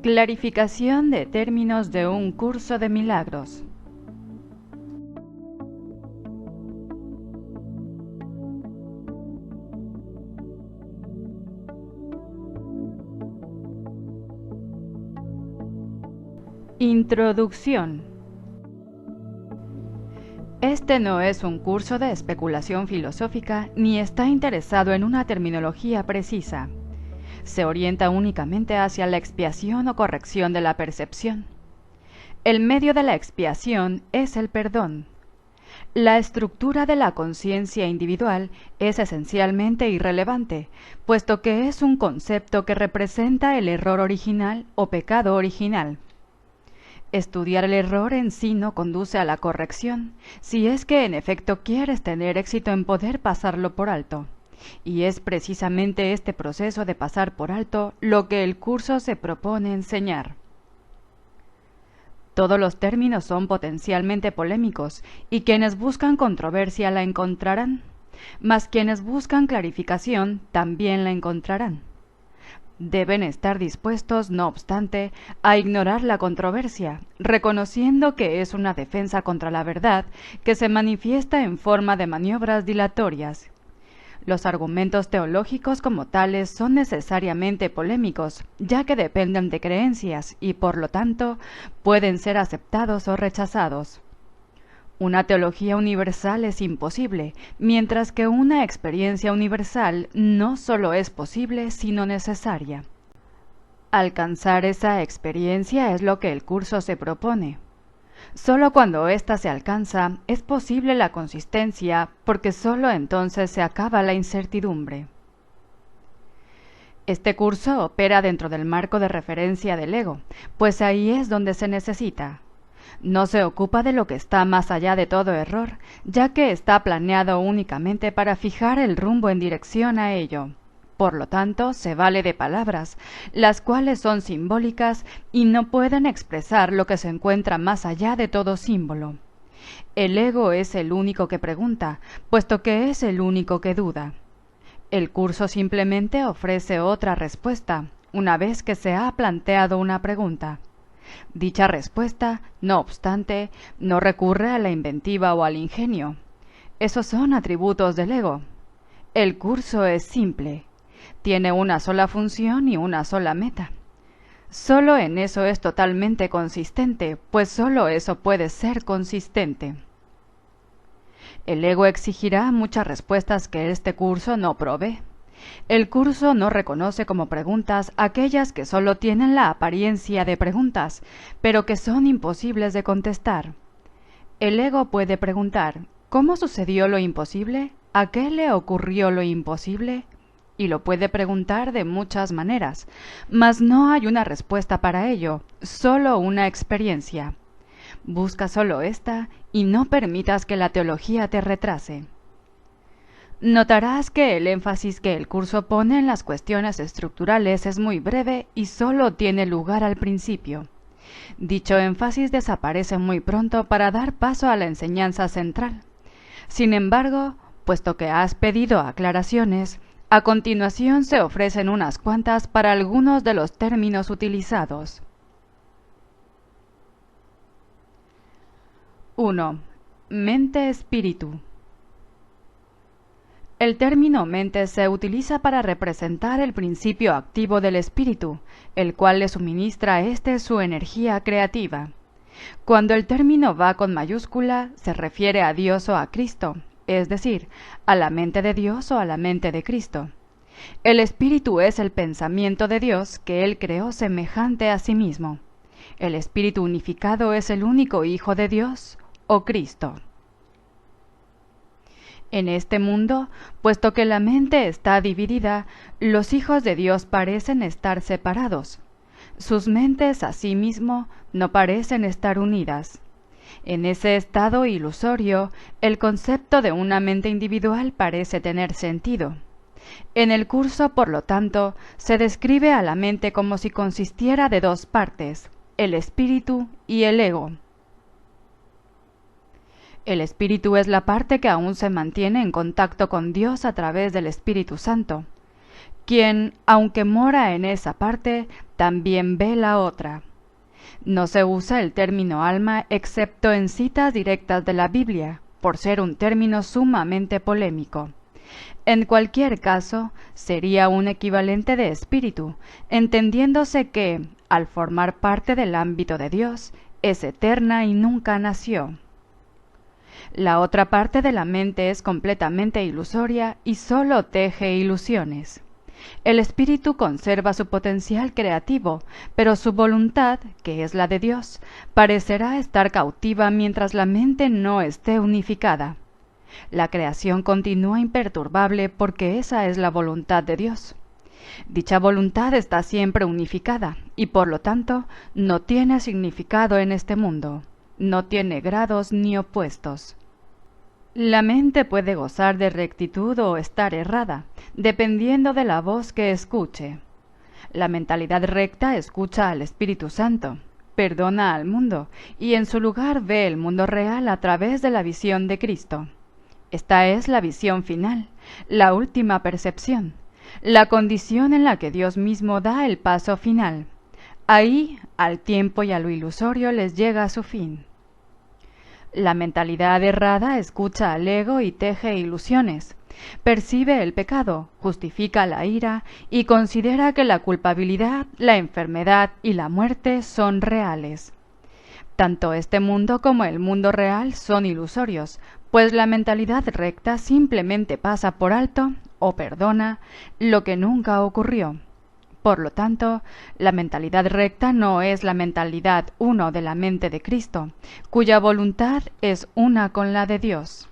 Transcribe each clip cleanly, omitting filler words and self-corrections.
Clarificación de términos de un curso de milagros. Introducción. Este no es un curso de especulación filosófica ni está interesado en una terminología precisa. Se orienta únicamente hacia la expiación o corrección de la percepción. El medio de la expiación es el perdón. La estructura de la conciencia individual es esencialmente irrelevante, puesto que es un concepto que representa el error original o pecado original. Estudiar el error en sí no conduce a la corrección, si es que en efecto quieres tener éxito en poder pasarlo por alto. Y es precisamente este proceso de pasar por alto lo que el curso se propone enseñar. Todos los términos son potencialmente polémicos, y quienes buscan controversia la encontrarán, mas quienes buscan clarificación también la encontrarán. Deben estar dispuestos, no obstante, a ignorar la controversia, reconociendo que es una defensa contra la verdad que se manifiesta en forma de maniobras dilatorias. Los argumentos teológicos como tales son necesariamente polémicos, ya que dependen de creencias y, por lo tanto, pueden ser aceptados o rechazados. Una teología universal es imposible, mientras que una experiencia universal no solo es posible, sino necesaria. Alcanzar esa experiencia es lo que el curso se propone. Solo cuando ésta se alcanza es posible la consistencia, porque solo entonces se acaba la incertidumbre. Este curso opera dentro del marco de referencia del ego, pues ahí es donde se necesita. No se ocupa de lo que está más allá de todo error, ya que está planeado únicamente para fijar el rumbo en dirección a ello. Por lo tanto, se vale de palabras, las cuales son simbólicas y no pueden expresar lo que se encuentra más allá de todo símbolo. El ego es el único que pregunta, puesto que es el único que duda. El curso simplemente ofrece otra respuesta, una vez que se ha planteado una pregunta. Dicha respuesta, no obstante, no recurre a la inventiva o al ingenio. Esos son atributos del ego. El curso es simple. Tiene una sola función y una sola meta. Solo en eso es totalmente consistente, pues solo eso puede ser consistente. El ego exigirá muchas respuestas que este curso no provee. El curso no reconoce como preguntas aquellas que solo tienen la apariencia de preguntas, pero que son imposibles de contestar. El ego puede preguntar, ¿cómo sucedió lo imposible? ¿A qué le ocurrió lo imposible? Y lo puede preguntar de muchas maneras, mas no hay una respuesta para ello, solo una experiencia. Busca solo esta y no permitas que la teología te retrase. Notarás que el énfasis que el curso pone en las cuestiones estructurales es muy breve y solo tiene lugar al principio. Dicho énfasis desaparece muy pronto para dar paso a la enseñanza central. Sin embargo, puesto que has pedido aclaraciones, a continuación se ofrecen unas cuantas para algunos de los términos utilizados. 1. Mente-espíritu. El término mente se utiliza para representar el principio activo del espíritu, el cual le suministra a éste su energía creativa. Cuando el término va con mayúscula, se refiere a Dios o a Cristo, es decir, a la mente de Dios o a la mente de Cristo. El espíritu es el pensamiento de Dios que Él creó semejante a sí mismo. El espíritu unificado es el único Hijo de Dios, o Cristo. En este mundo, puesto que la mente está dividida, los hijos de Dios parecen estar separados. Sus mentes, asimismo, no parecen estar unidas. En ese estado ilusorio, el concepto de una mente individual parece tener sentido. En el curso, por lo tanto, se describe a la mente como si consistiera de dos partes, el espíritu y el ego. El espíritu es la parte que aún se mantiene en contacto con Dios a través del Espíritu Santo. quien, aunque mora en esa parte, también ve la otra. No se usa el término alma excepto en citas directas de la Biblia, por ser un término sumamente polémico. En cualquier caso, sería un equivalente de espíritu, entendiéndose que, al formar parte del ámbito de Dios, es eterna y nunca nació. La otra parte de la mente es completamente ilusoria y sólo teje ilusiones. El espíritu conserva su potencial creativo, pero su voluntad, que es la de Dios, parecerá estar cautiva mientras la mente no esté unificada. La creación continúa imperturbable porque esa es la voluntad de Dios. Dicha voluntad está siempre unificada y por lo tanto no tiene significado en este mundo, no tiene grados ni opuestos. La mente puede gozar de rectitud o estar errada, dependiendo de la voz que escuche. La mentalidad recta escucha al Espíritu Santo, perdona al mundo y en su lugar ve el mundo real a través de la visión de Cristo. Esta es la visión final, la última percepción, la condición en la que Dios mismo da el paso final. Ahí, al tiempo y a lo ilusorio les llega su fin. La mentalidad errada escucha al ego y teje ilusiones, percibe el pecado, justifica la ira y considera que la culpabilidad, la enfermedad y la muerte son reales. Tanto este mundo como el mundo real son ilusorios, pues la mentalidad recta simplemente pasa por alto, o perdona, lo que nunca ocurrió. Por lo tanto, la mentalidad recta no es la mentalidad uno de la mente de Cristo, cuya voluntad es una con la de Dios.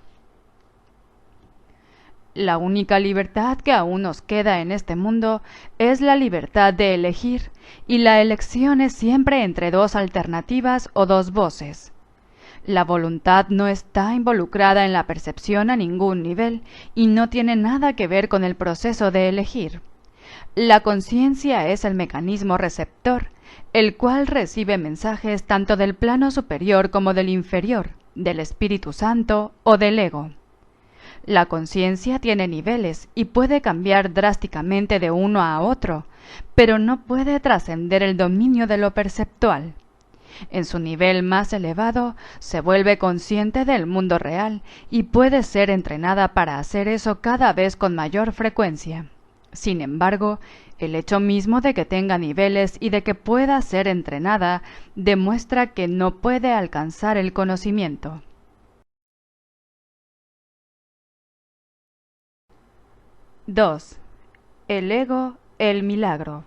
La única libertad que aún nos queda en este mundo es la libertad de elegir, y la elección es siempre entre dos alternativas o dos voces. La voluntad no está involucrada en la percepción a ningún nivel y no tiene nada que ver con el proceso de elegir. La conciencia es el mecanismo receptor, el cual recibe mensajes tanto del plano superior como del inferior, del Espíritu Santo o del ego. La conciencia tiene niveles y puede cambiar drásticamente de uno a otro, pero no puede trascender el dominio de lo perceptual. En su nivel más elevado, se vuelve consciente del mundo real y puede ser entrenada para hacer eso cada vez con mayor frecuencia. Sin embargo, el hecho mismo de que tenga niveles y de que pueda ser entrenada demuestra que no puede alcanzar el conocimiento. 2. El ego, el milagro.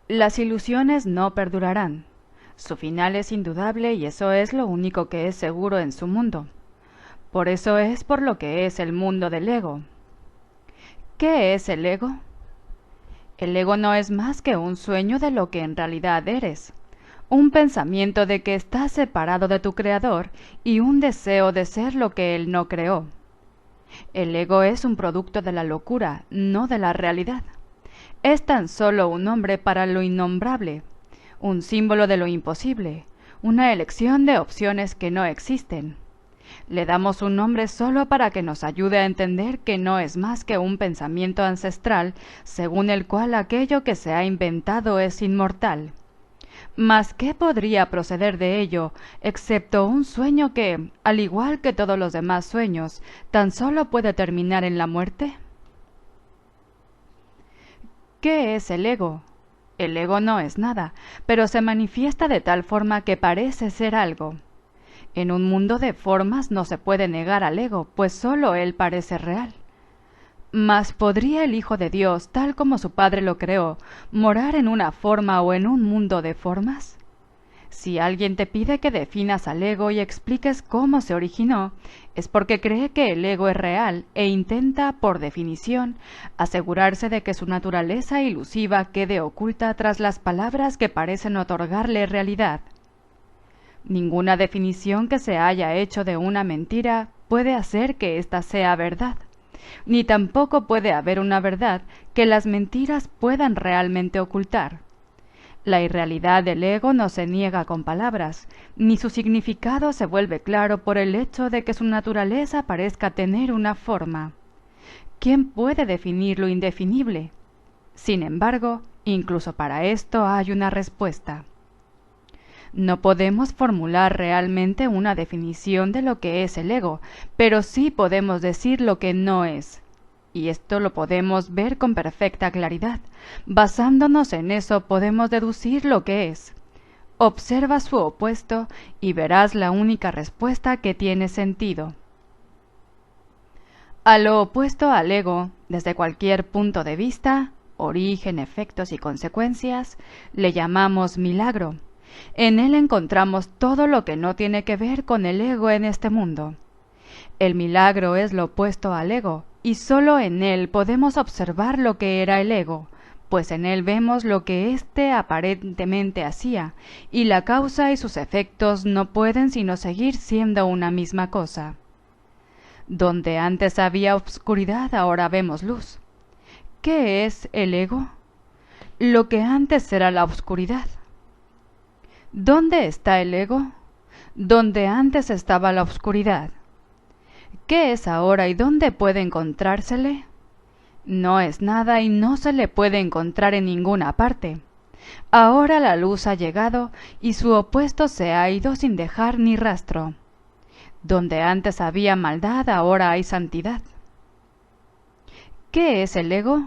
Las ilusiones no perdurarán. Su final es indudable y eso es lo único que es seguro en su mundo. Por eso es por lo que es el mundo del ego. ¿Qué es el ego? El ego no es más que un sueño de lo que en realidad eres, un pensamiento de que estás separado de tu creador y un deseo de ser lo que él no creó. El ego es un producto de la locura, no de la realidad. Es tan solo un nombre para lo innombrable, un símbolo de lo imposible, una elección de opciones que no existen. Le damos un nombre solo para que nos ayude a entender que no es más que un pensamiento ancestral, según el cual aquello que se ha inventado es inmortal. Mas ¿qué podría proceder de ello, excepto un sueño que, al igual que todos los demás sueños, tan solo puede terminar en la muerte? ¿Qué es el ego? El ego no es nada, pero se manifiesta de tal forma que parece ser algo. En un mundo de formas no se puede negar al ego, pues sólo él parece real. Mas ¿podría el Hijo de Dios, tal como su Padre lo creó, morar en una forma o en un mundo de formas? Si alguien te pide que definas al ego y expliques cómo se originó, es porque cree que el ego es real e intenta, por definición, asegurarse de que su naturaleza ilusiva quede oculta tras las palabras que parecen otorgarle realidad. Ninguna definición que se haya hecho de una mentira puede hacer que ésta sea verdad, ni tampoco puede haber una verdad que las mentiras puedan realmente ocultar. La irrealidad del ego no se niega con palabras, ni su significado se vuelve claro por el hecho de que su naturaleza parezca tener una forma. ¿quién puede definir lo indefinible? Sin embargo, incluso para esto hay una respuesta. No podemos formular realmente una definición de lo que es el ego, pero sí podemos decir lo que no es. Y esto lo podemos ver con perfecta claridad. Basándonos en eso podemos deducir lo que es. Observa su opuesto y verás la única respuesta que tiene sentido. A lo opuesto al ego, desde cualquier punto de vista, origen, efectos y consecuencias, le llamamos milagro. En él encontramos todo lo que no tiene que ver con el ego en este mundo. El milagro es lo opuesto al ego, y sólo en él podemos observar lo que era el ego, pues en él vemos lo que éste aparentemente hacía, y la causa y sus efectos no pueden sino seguir siendo una misma cosa. Donde antes había obscuridad, ahora vemos luz. ¿Qué es el ego? Lo que antes era la obscuridad. ¿Dónde está el ego? Donde antes estaba la obscuridad. ¿Qué es ahora y dónde puede encontrársele? No es nada y no se le puede encontrar en ninguna parte. Ahora la luz ha llegado y su opuesto se ha ido sin dejar ni rastro. Donde antes había maldad, ahora hay santidad. ¿Qué es el ego?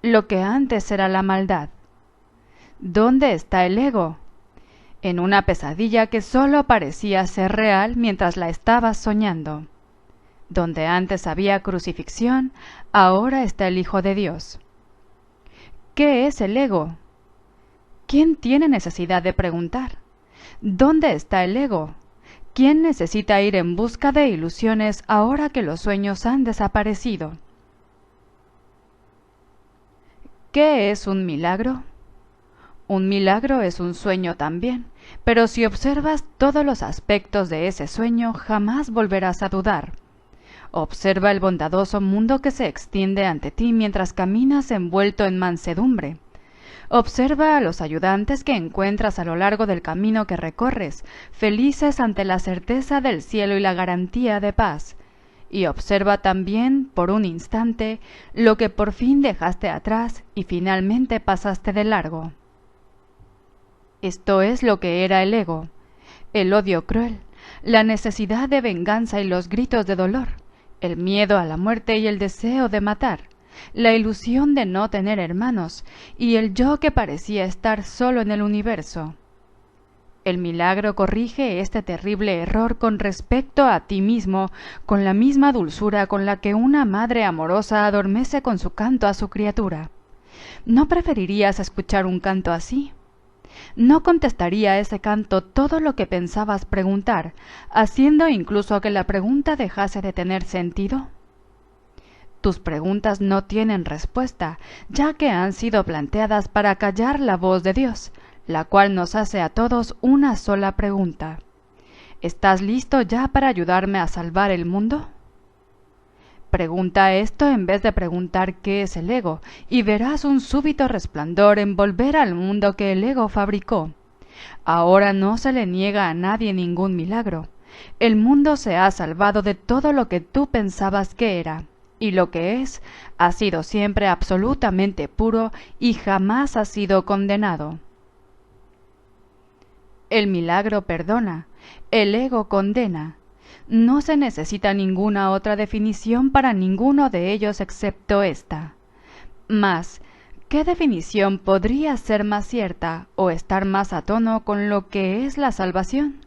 Lo que antes era la maldad. ¿Dónde está el ego? En una pesadilla que sólo parecía ser real mientras la estabas soñando. Donde antes había crucifixión, ahora está el Hijo de Dios. ¿Qué es el ego? ¿Quién tiene necesidad de preguntar? ¿Dónde está el ego? ¿Quién necesita ir en busca de ilusiones ahora que los sueños han desaparecido? ¿Qué es un milagro? Un milagro es un sueño también, pero si observas todos los aspectos de ese sueño, jamás volverás a dudar. Observa el bondadoso mundo que se extiende ante ti mientras caminas envuelto en mansedumbre. Observa a los ayudantes que encuentras a lo largo del camino que recorres, felices ante la certeza del cielo y la garantía de paz. Y observa también, por un instante, lo que por fin dejaste atrás y finalmente pasaste de largo. Esto es lo que era el ego, el odio cruel, la necesidad de venganza y los gritos de dolor, el miedo a la muerte y el deseo de matar, la ilusión de no tener hermanos y el yo que parecía estar solo en el universo. El milagro corrige este terrible error con respecto a ti mismo, con la misma dulzura con la que una madre amorosa adormece con su canto a su criatura. ¿No preferirías escuchar un canto así? ¿No contestaría ese canto todo lo que pensabas preguntar, haciendo incluso que la pregunta dejase de tener sentido? Tus preguntas no tienen respuesta, ya que han sido planteadas para callar la voz de Dios, la cual nos hace a todos una sola pregunta. ¿Estás listo ya para ayudarme a salvar el mundo? Pregunta esto en vez de preguntar qué es el ego, y verás un súbito resplandor envolver al mundo que el ego fabricó. Ahora no se le niega a nadie ningún milagro. El mundo se ha salvado de todo lo que tú pensabas que era, y lo que es ha sido siempre absolutamente puro y jamás ha sido condenado. El milagro perdona, el ego condena. No se necesita ninguna otra definición para ninguno de ellos excepto esta. Mas, ¿qué definición podría ser más cierta o estar más a tono con lo que es la salvación?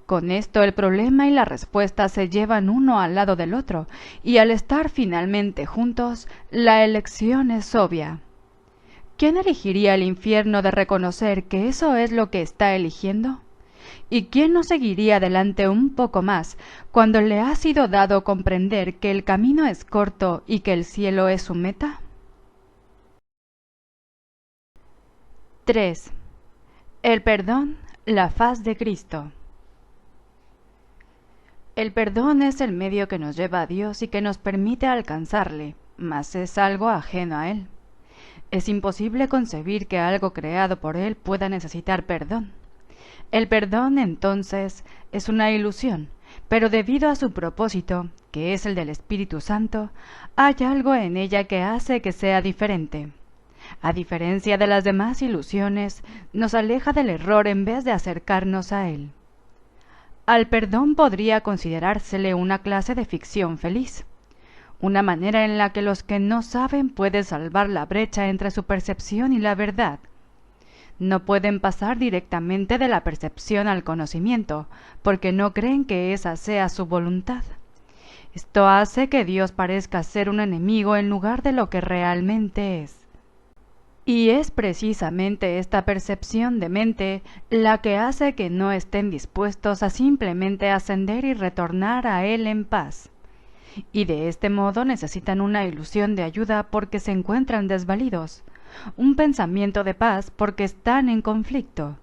Con esto el problema y la respuesta se llevan uno al lado del otro, y al estar finalmente juntos, la elección es obvia. ¿Quién elegiría el infierno de reconocer que eso es lo que está eligiendo? ¿Y quién no seguiría adelante un poco más cuando le ha sido dado comprender que el camino es corto y que el cielo es su meta? 3. El perdón, la faz de Cristo. El perdón es el medio que nos lleva a Dios y que nos permite alcanzarle, mas es algo ajeno a Él. Es imposible concebir que algo creado por Él pueda necesitar perdón. El perdón, entonces, es una ilusión, pero debido a su propósito, que es el del Espíritu Santo, hay algo en ella que hace que sea diferente. A diferencia de las demás ilusiones, nos aleja del error en vez de acercarnos a él. Al perdón podría considerársele una clase de ficción feliz, una manera en la que los que no saben pueden salvar la brecha entre su percepción y la verdad. No pueden pasar directamente de la percepción al conocimiento, porque no creen que esa sea su voluntad. Esto hace que Dios parezca ser un enemigo en lugar de lo que realmente es. Y es precisamente esta percepción de mente la que hace que no estén dispuestos a simplemente ascender y retornar a Él en paz. Y de este modo necesitan una ilusión de ayuda porque se encuentran desvalidos, un pensamiento de paz porque están en conflicto.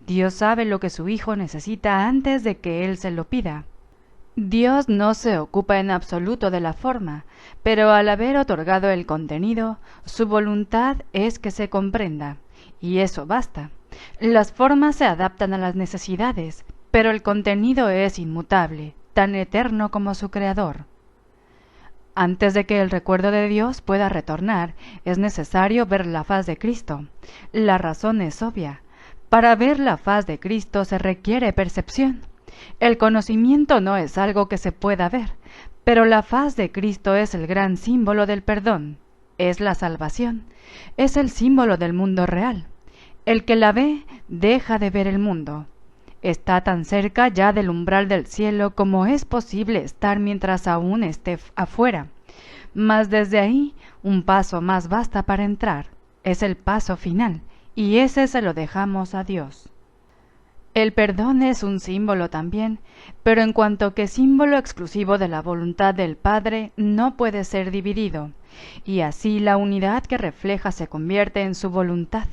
Dios sabe lo que su Hijo necesita antes de que Él se lo pida. Dios no se ocupa en absoluto de la forma, pero al haber otorgado el contenido, su voluntad es que se comprenda, y eso basta. Las formas se adaptan a las necesidades, pero el contenido es inmutable, tan eterno como su Creador. Antes de que el recuerdo de Dios pueda retornar, es necesario ver la faz de Cristo. La razón es obvia. Para ver la faz de Cristo se requiere percepción. El conocimiento no es algo que se pueda ver, pero la faz de Cristo es el gran símbolo del perdón, es la salvación, es el símbolo del mundo real. El que la ve deja de ver el mundo. Está tan cerca ya del umbral del cielo como es posible estar mientras aún esté afuera. Mas desde ahí un paso más basta para entrar. Es el paso final, y ese se lo dejamos a Dios. El perdón es un símbolo también, pero en cuanto que símbolo exclusivo de la voluntad del Padre, no puede ser dividido, y así la unidad que refleja se convierte en su voluntad.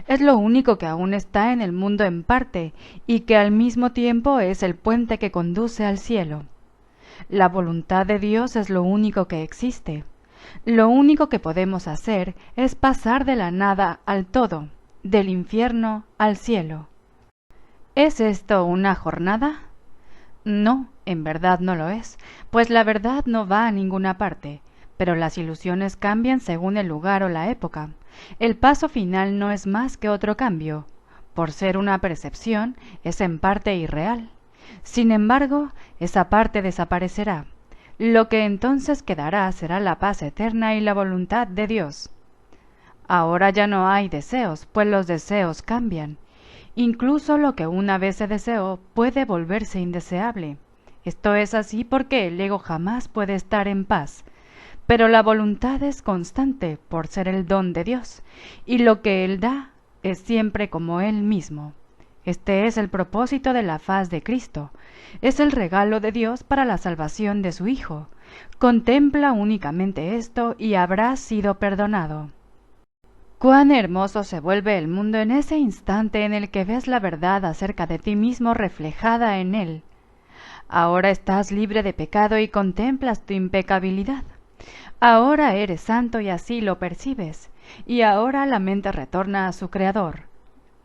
Es lo único que aún está en el mundo en parte, y que al mismo tiempo es el puente que conduce al cielo. La voluntad de Dios es lo único que existe. Lo único que podemos hacer es pasar de la nada al todo, del infierno al cielo. ¿Es esto una jornada? No, en verdad no lo es, pues la verdad no va a ninguna parte, pero las ilusiones cambian según el lugar o la época. El paso final no es más que otro cambio. Por ser una percepción, es en parte irreal. Sin embargo, esa parte desaparecerá. Lo que entonces quedará será la paz eterna y la voluntad de Dios. Ahora ya no hay deseos, pues los deseos cambian. Incluso lo que una vez se deseó puede volverse indeseable. Esto es así porque el ego jamás puede estar en paz. Pero la voluntad es constante por ser el don de Dios, y lo que Él da es siempre como Él mismo. Este es el propósito de la faz de Cristo. Es el regalo de Dios para la salvación de su Hijo. Contempla únicamente esto y habrás sido perdonado. Cuán hermoso se vuelve el mundo en ese instante en el que ves la verdad acerca de ti mismo reflejada en él. Ahora estás libre de pecado y contemplas tu impecabilidad. Ahora eres santo y así lo percibes, y ahora la mente retorna a su Creador.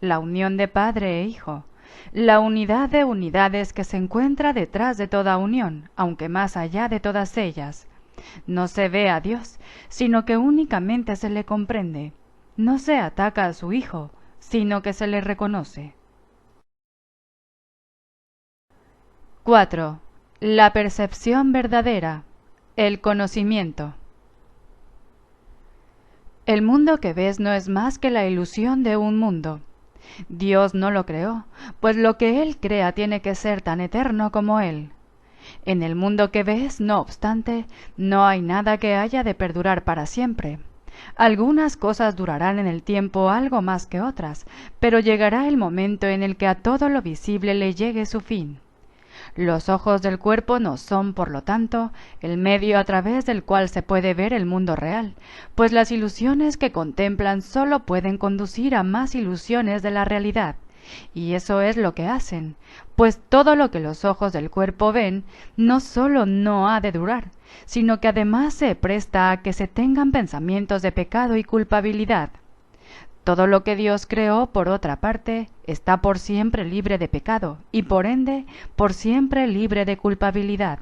La unión de Padre e Hijo, la unidad de unidades que se encuentra detrás de toda unión, aunque más allá de todas ellas. No se ve a Dios, sino que únicamente se le comprende. No se ataca a su Hijo, sino que se le reconoce. 4. La percepción verdadera, el conocimiento. El mundo que ves no es más que la ilusión de un mundo. Dios no lo creó, pues lo que Él crea tiene que ser tan eterno como Él. En el mundo que ves, no obstante, no hay nada que haya de perdurar para siempre. Algunas cosas durarán en el tiempo algo más que otras, pero llegará el momento en el que a todo lo visible le llegue su fin. Los ojos del cuerpo no son, por lo tanto, el medio a través del cual se puede ver el mundo real, pues las ilusiones que contemplan sólo pueden conducir a más ilusiones de la realidad. Y eso es lo que hacen, pues todo lo que los ojos del cuerpo ven no sólo no ha de durar, sino que además se presta a que se tengan pensamientos de pecado y culpabilidad. Todo lo que Dios creó, por otra parte, está por siempre libre de pecado y por ende por siempre libre de culpabilidad.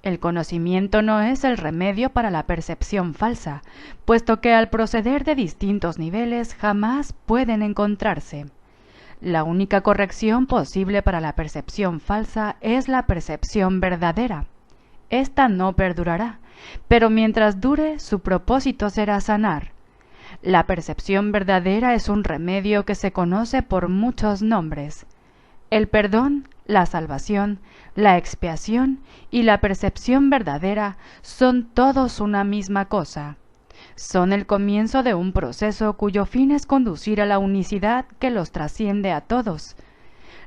El conocimiento no es el remedio para la percepción falsa, puesto que al proceder de distintos niveles jamás pueden encontrarse. La única corrección posible para la percepción falsa es la percepción verdadera. Esta no perdurará, pero mientras dure, su propósito será sanar. La percepción verdadera es un remedio que se conoce por muchos nombres. El perdón, la salvación, la expiación y la percepción verdadera son todos una misma cosa. Son el comienzo de un proceso cuyo fin es conducir a la unicidad que los trasciende a todos.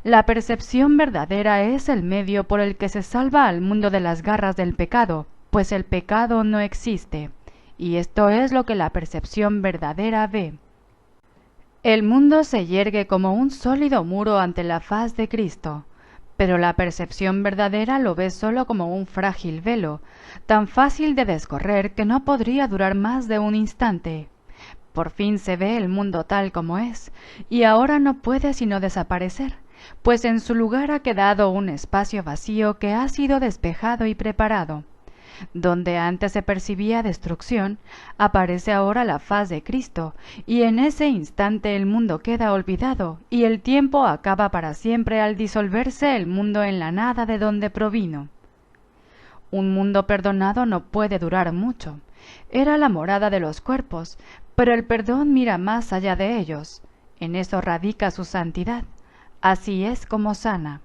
La percepción verdadera es el medio por el que se salva al mundo de las garras del pecado, pues el pecado no existe, y esto es lo que la percepción verdadera ve. El mundo se yergue como un sólido muro ante la faz de Cristo, pero la percepción verdadera lo ve solo como un frágil velo, tan fácil de descorrer que no podría durar más de un instante. Por fin se ve el mundo tal como es, y ahora no puede sino desaparecer, pues en su lugar ha quedado un espacio vacío que ha sido despejado y preparado. Donde antes se percibía destrucción, aparece ahora la faz de Cristo, y en ese instante el mundo queda olvidado, y el tiempo acaba para siempre al disolverse el mundo en la nada de donde provino. Un mundo perdonado no puede durar mucho. Era la morada de los cuerpos, pero el perdón mira más allá de ellos. En eso radica su santidad. Así es como sana.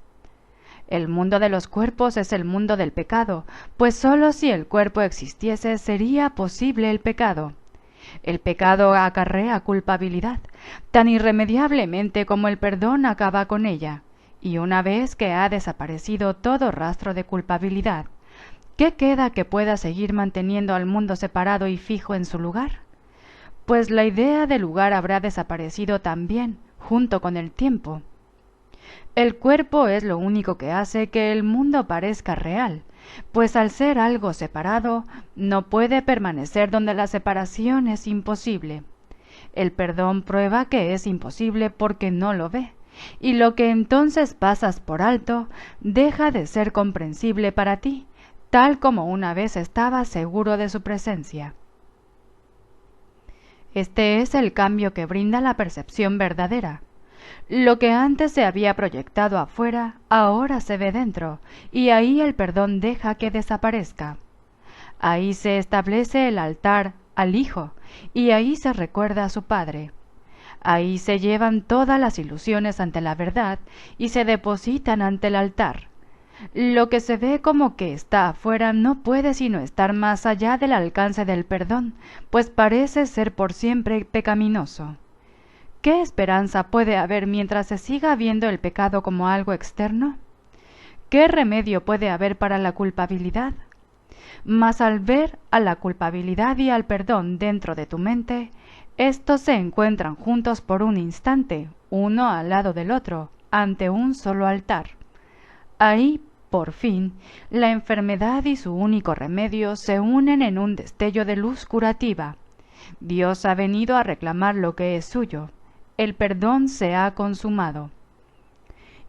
El mundo de los cuerpos es el mundo del pecado, pues sólo si el cuerpo existiese sería posible el pecado. El pecado acarrea culpabilidad, tan irremediablemente como el perdón acaba con ella, y una vez que ha desaparecido todo rastro de culpabilidad, ¿qué queda que pueda seguir manteniendo al mundo separado y fijo en su lugar? Pues la idea de lugar habrá desaparecido también, junto con el tiempo. El cuerpo es lo único que hace que el mundo parezca real, pues al ser algo separado, no puede permanecer donde la separación es imposible. El perdón prueba que es imposible porque no lo ve, y lo que entonces pasas por alto deja de ser comprensible para ti, tal como una vez estabas seguro de su presencia. Este es el cambio que brinda la percepción verdadera. Lo que antes se había proyectado afuera, ahora se ve dentro, y ahí el perdón deja que desaparezca. Ahí se establece el altar al Hijo, y ahí se recuerda a su Padre. Ahí se llevan todas las ilusiones ante la verdad y se depositan ante el altar. Lo que se ve como que está afuera no puede sino estar más allá del alcance del perdón, pues parece ser por siempre pecaminoso. ¿Qué esperanza puede haber mientras se siga viendo el pecado como algo externo? ¿Qué remedio puede haber para la culpabilidad? Mas al ver a la culpabilidad y al perdón dentro de tu mente, estos se encuentran juntos por un instante, uno al lado del otro, ante un solo altar. Ahí, por fin, la enfermedad y su único remedio se unen en un destello de luz curativa. Dios ha venido a reclamar lo que es suyo. El perdón se ha consumado.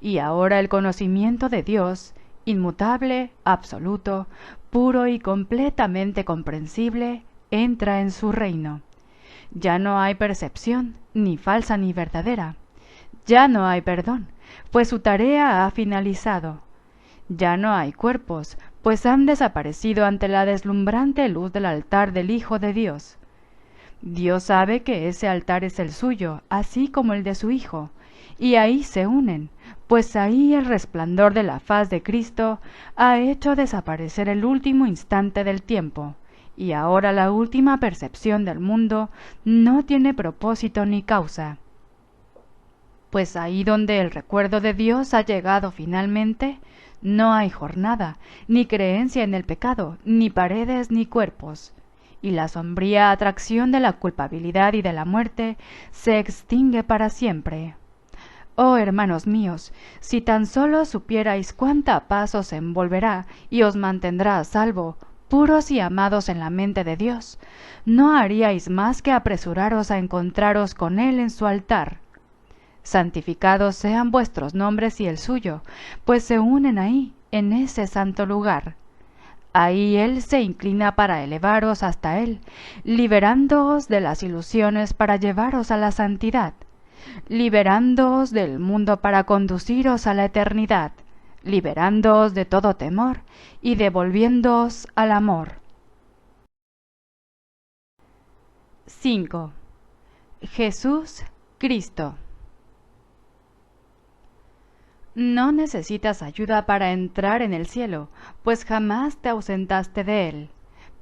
Y ahora el conocimiento de Dios, inmutable, absoluto, puro y completamente comprensible, entra en su reino. Ya no hay percepción, ni falsa ni verdadera. Ya no hay perdón, pues su tarea ha finalizado. Ya no hay cuerpos, pues han desaparecido ante la deslumbrante luz del altar del Hijo de Dios. Dios sabe que ese altar es el suyo, así como el de su Hijo, y ahí se unen, pues ahí el resplandor de la faz de Cristo ha hecho desaparecer el último instante del tiempo, y ahora la última percepción del mundo no tiene propósito ni causa. Pues ahí donde el recuerdo de Dios ha llegado finalmente, no hay jornada, ni creencia en el pecado, ni paredes ni cuerpos. Y la sombría atracción de la culpabilidad y de la muerte se extingue para siempre. Oh hermanos míos, si tan solo supierais cuánta paz os envolverá y os mantendrá a salvo, puros y amados en la mente de Dios, no haríais más que apresuraros a encontraros con Él en su altar. Santificados sean vuestros nombres y el suyo, pues se unen ahí, en ese santo lugar. Ahí Él se inclina para elevaros hasta Él, liberándoos de las ilusiones para llevaros a la santidad, liberándoos del mundo para conduciros a la eternidad, liberándoos de todo temor y devolviéndoos al amor. 5. Jesús Cristo. No necesitas ayuda para entrar en el cielo, pues jamás te ausentaste de él.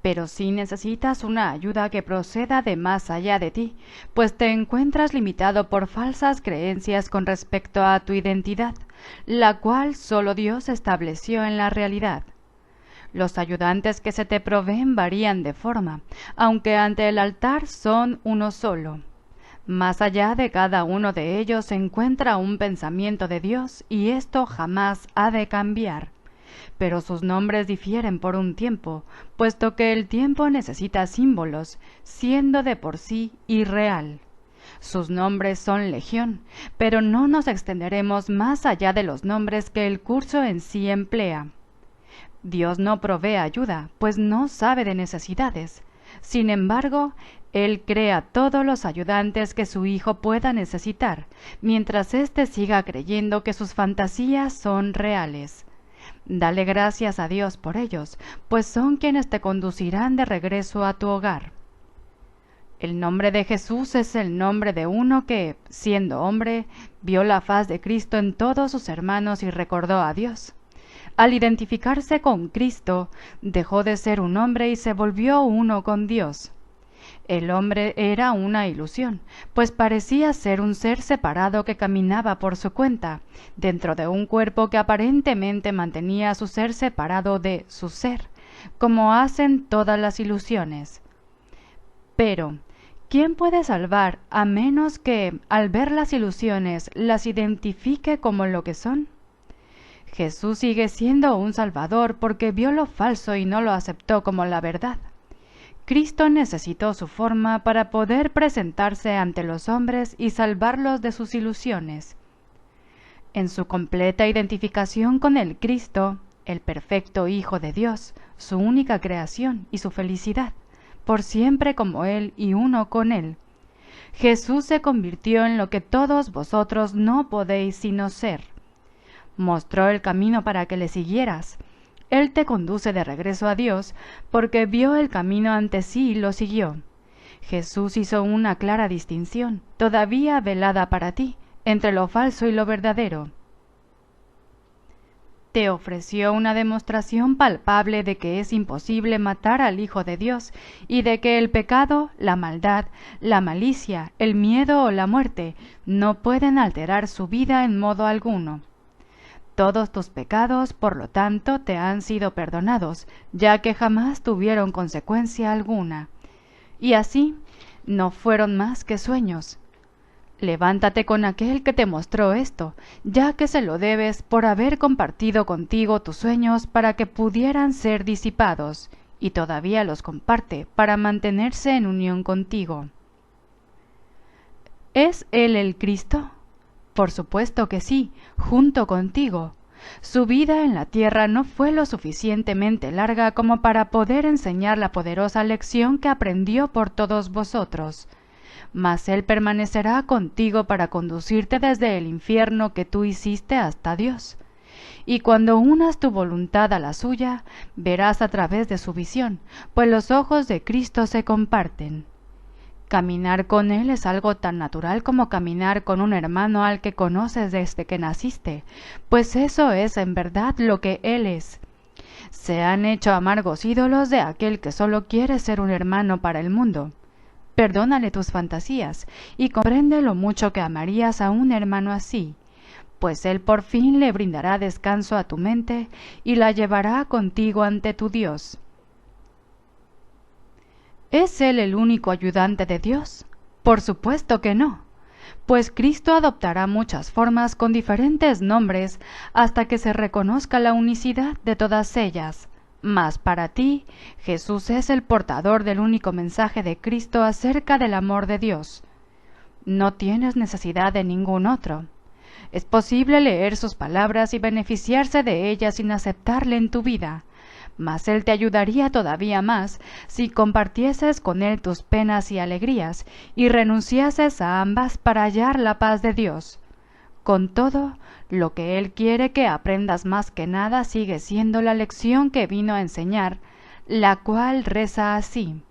Pero sí necesitas una ayuda que proceda de más allá de ti, pues te encuentras limitado por falsas creencias con respecto a tu identidad, la cual solo Dios estableció en la realidad. Los ayudantes que se te proveen varían de forma, aunque ante el altar son uno solo. Más allá de cada uno de ellos se encuentra un pensamiento de Dios, y esto jamás ha de cambiar. Pero sus nombres difieren por un tiempo, puesto que el tiempo necesita símbolos, siendo de por sí irreal. Sus nombres son legión, pero no nos extenderemos más allá de los nombres que el curso en sí emplea. Dios no provee ayuda, pues no sabe de necesidades. Sin embargo, Él crea todos los ayudantes que su Hijo pueda necesitar, mientras éste siga creyendo que sus fantasías son reales. Dale gracias a Dios por ellos, pues son quienes te conducirán de regreso a tu hogar. El nombre de Jesús es el nombre de uno que, siendo hombre, vio la faz de Cristo en todos sus hermanos y recordó a Dios. Al identificarse con Cristo, dejó de ser un hombre y se volvió uno con Dios. El hombre era una ilusión, pues parecía ser un ser separado que caminaba por su cuenta, dentro de un cuerpo que aparentemente mantenía su ser separado de su ser, como hacen todas las ilusiones. Pero, ¿quién puede salvar a menos que, al ver las ilusiones, las identifique como lo que son? Jesús sigue siendo un Salvador porque vio lo falso y no lo aceptó como la verdad. Cristo necesitó su forma para poder presentarse ante los hombres y salvarlos de sus ilusiones. En su completa identificación con el Cristo, el perfecto Hijo de Dios, su única creación y su felicidad, por siempre como Él y uno con Él, Jesús se convirtió en lo que todos vosotros no podéis sino ser. Mostró el camino para que le siguieras. Él te conduce de regreso a Dios, porque vio el camino ante sí y lo siguió. Jesús hizo una clara distinción, todavía velada para ti, entre lo falso y lo verdadero. Te ofreció una demostración palpable de que es imposible matar al Hijo de Dios, y de que el pecado, la maldad, la malicia, el miedo o la muerte no pueden alterar su vida en modo alguno. Todos tus pecados, por lo tanto, te han sido perdonados, ya que jamás tuvieron consecuencia alguna. Y así, no fueron más que sueños. Levántate con aquel que te mostró esto, ya que se lo debes por haber compartido contigo tus sueños para que pudieran ser disipados, y todavía los comparte para mantenerse en unión contigo. ¿Es Él el Cristo? Por supuesto que sí, junto contigo. Su vida en la tierra no fue lo suficientemente larga como para poder enseñar la poderosa lección que aprendió por todos vosotros. Mas Él permanecerá contigo para conducirte desde el infierno que tú hiciste hasta Dios. Y cuando unas tu voluntad a la suya, verás a través de su visión, pues los ojos de Cristo se comparten. Caminar con Él es algo tan natural como caminar con un hermano al que conoces desde que naciste, pues eso es en verdad lo que Él es. Se han hecho amargos ídolos de aquel que solo quiere ser un hermano para el mundo. Perdónale tus fantasías y comprende lo mucho que amarías a un hermano así, pues Él por fin le brindará descanso a tu mente y la llevará contigo ante tu Dios. ¿Es Él el único ayudante de Dios? Por supuesto que no, pues Cristo adoptará muchas formas con diferentes nombres hasta que se reconozca la unicidad de todas ellas, Mas para ti, Jesús es el portador del único mensaje de Cristo acerca del amor de Dios. No tienes necesidad de ningún otro. Es posible leer sus palabras y beneficiarse de ellas sin aceptarle en tu vida, mas Él te ayudaría todavía más si compartieses con Él tus penas y alegrías y renunciases a ambas para hallar la paz de Dios. Con todo, lo que Él quiere que aprendas más que nada sigue siendo la lección que vino a enseñar, la cual reza así: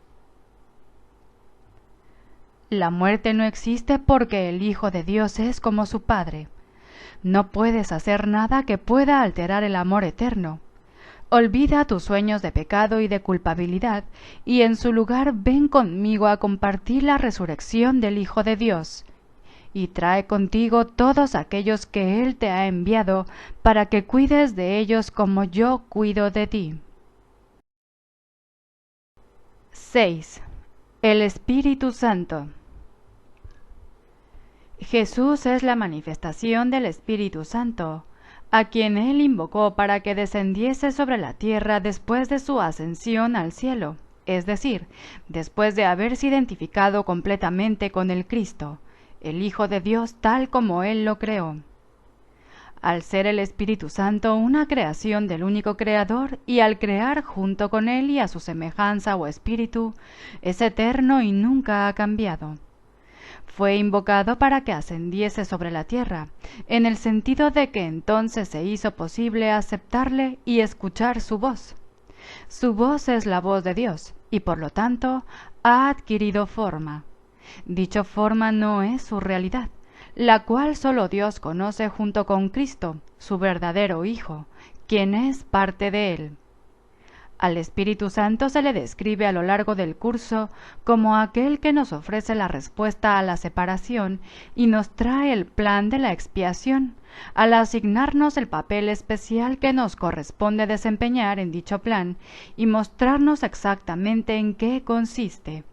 la muerte no existe porque el Hijo de Dios es como su Padre. No puedes hacer nada que pueda alterar el amor eterno. Olvida tus sueños de pecado y de culpabilidad, y en su lugar ven conmigo a compartir la resurrección del Hijo de Dios, y trae contigo todos aquellos que Él te ha enviado, para que cuides de ellos como yo cuido de ti. 6. El Espíritu Santo. Jesús es la manifestación del Espíritu Santo, a quien Él invocó para que descendiese sobre la tierra después de su ascensión al cielo, es decir, después de haberse identificado completamente con el Cristo, el Hijo de Dios tal como Él lo creó. Al ser el Espíritu Santo una creación del único Creador, y al crear junto con Él y a su semejanza o espíritu, es eterno y nunca ha cambiado. Fue invocado para que ascendiese sobre la tierra, en el sentido de que entonces se hizo posible aceptarle y escuchar su voz. Su voz es la voz de Dios, y por lo tanto ha adquirido forma. Dicha forma no es su realidad, la cual solo Dios conoce junto con Cristo, su verdadero Hijo, quien es parte de Él. Al Espíritu Santo se le describe a lo largo del curso como aquel que nos ofrece la respuesta a la separación y nos trae el plan de la expiación, al asignarnos el papel especial que nos corresponde desempeñar en dicho plan y mostrarnos exactamente en qué consiste.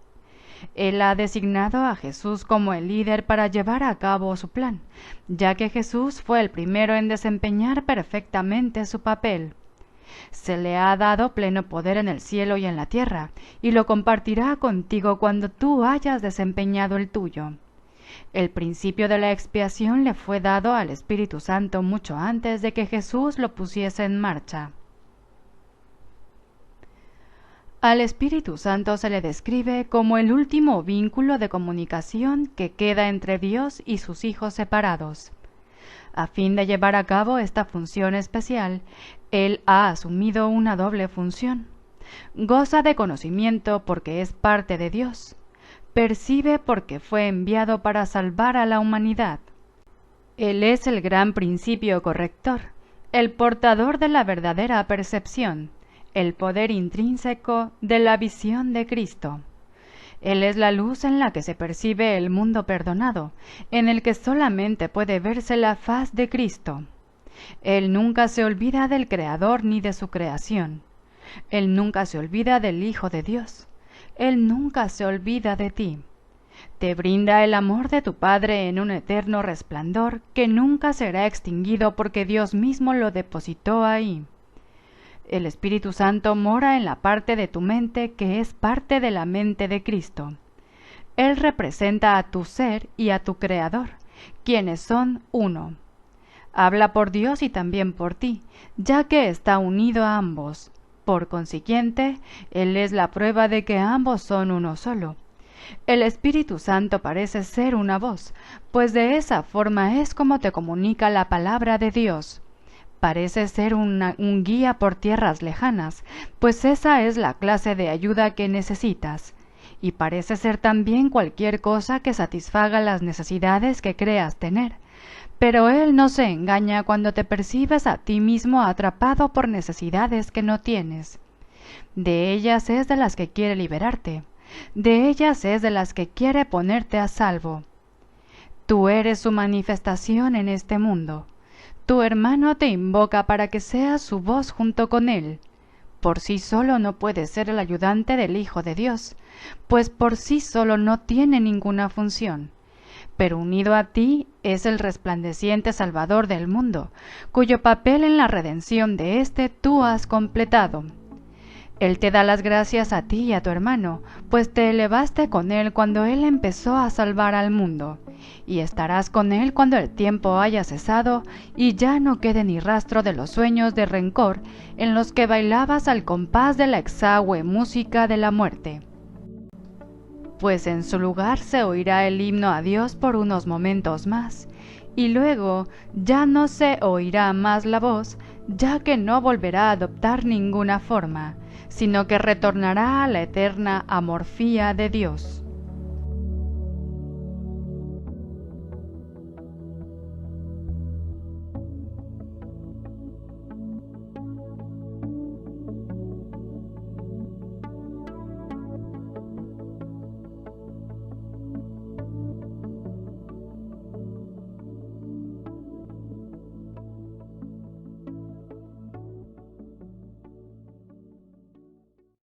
Él ha designado a Jesús como el líder para llevar a cabo su plan, ya que Jesús fue el primero en desempeñar perfectamente su papel. Se le ha dado pleno poder en el cielo y en la tierra, y lo compartirá contigo cuando tú hayas desempeñado el tuyo. El principio de la expiación le fue dado al Espíritu Santo mucho antes de que Jesús lo pusiese en marcha. Al Espíritu Santo se le describe como el último vínculo de comunicación que queda entre Dios y sus hijos separados. A fin de llevar a cabo esta función especial, Él ha asumido una doble función. Goza de conocimiento porque es parte de Dios. Percibe porque fue enviado para salvar a la humanidad. Él es el gran principio corrector, el portador de la verdadera percepción, el poder intrínseco de la visión de Cristo. Él es la luz en la que se percibe el mundo perdonado, en el que solamente puede verse la faz de Cristo. Él nunca se olvida del Creador ni de su creación. Él nunca se olvida del Hijo de Dios. Él nunca se olvida de ti. Te brinda el amor de tu Padre en un eterno resplandor que nunca será extinguido porque Dios mismo lo depositó ahí. El Espíritu Santo mora en la parte de tu mente que es parte de la mente de Cristo. Él representa a tu ser y a tu Creador, quienes son uno. Habla por Dios y también por ti, ya que está unido a ambos. Por consiguiente, Él es la prueba de que ambos son uno solo. El Espíritu Santo parece ser una voz, pues de esa forma es como te comunica la palabra de Dios. Parece ser un guía por tierras lejanas, pues esa es la clase de ayuda que necesitas. Y parece ser también cualquier cosa que satisfaga las necesidades que creas tener. Pero Él no se engaña cuando te percibes a ti mismo atrapado por necesidades que no tienes. De ellas es de las que quiere liberarte. De ellas es de las que quiere ponerte a salvo. Tú eres su manifestación en este mundo. Tu hermano te invoca para que seas su voz junto con él. Por sí solo no puede ser el ayudante del Hijo de Dios, pues por sí solo no tiene ninguna función. Pero unido a ti es el resplandeciente Salvador del mundo, cuyo papel en la redención de éste tú has completado. Él te da las gracias a ti y a tu hermano, pues te elevaste con él cuando él empezó a salvar al mundo, y estarás con él cuando el tiempo haya cesado y ya no quede ni rastro de los sueños de rencor en los que bailabas al compás de la exahue música de la muerte. Pues en su lugar se oirá el himno a Dios por unos momentos más, y luego ya no se oirá más la voz, ya que no volverá a adoptar ninguna forma, sino que retornará a la eterna amorfía de Dios.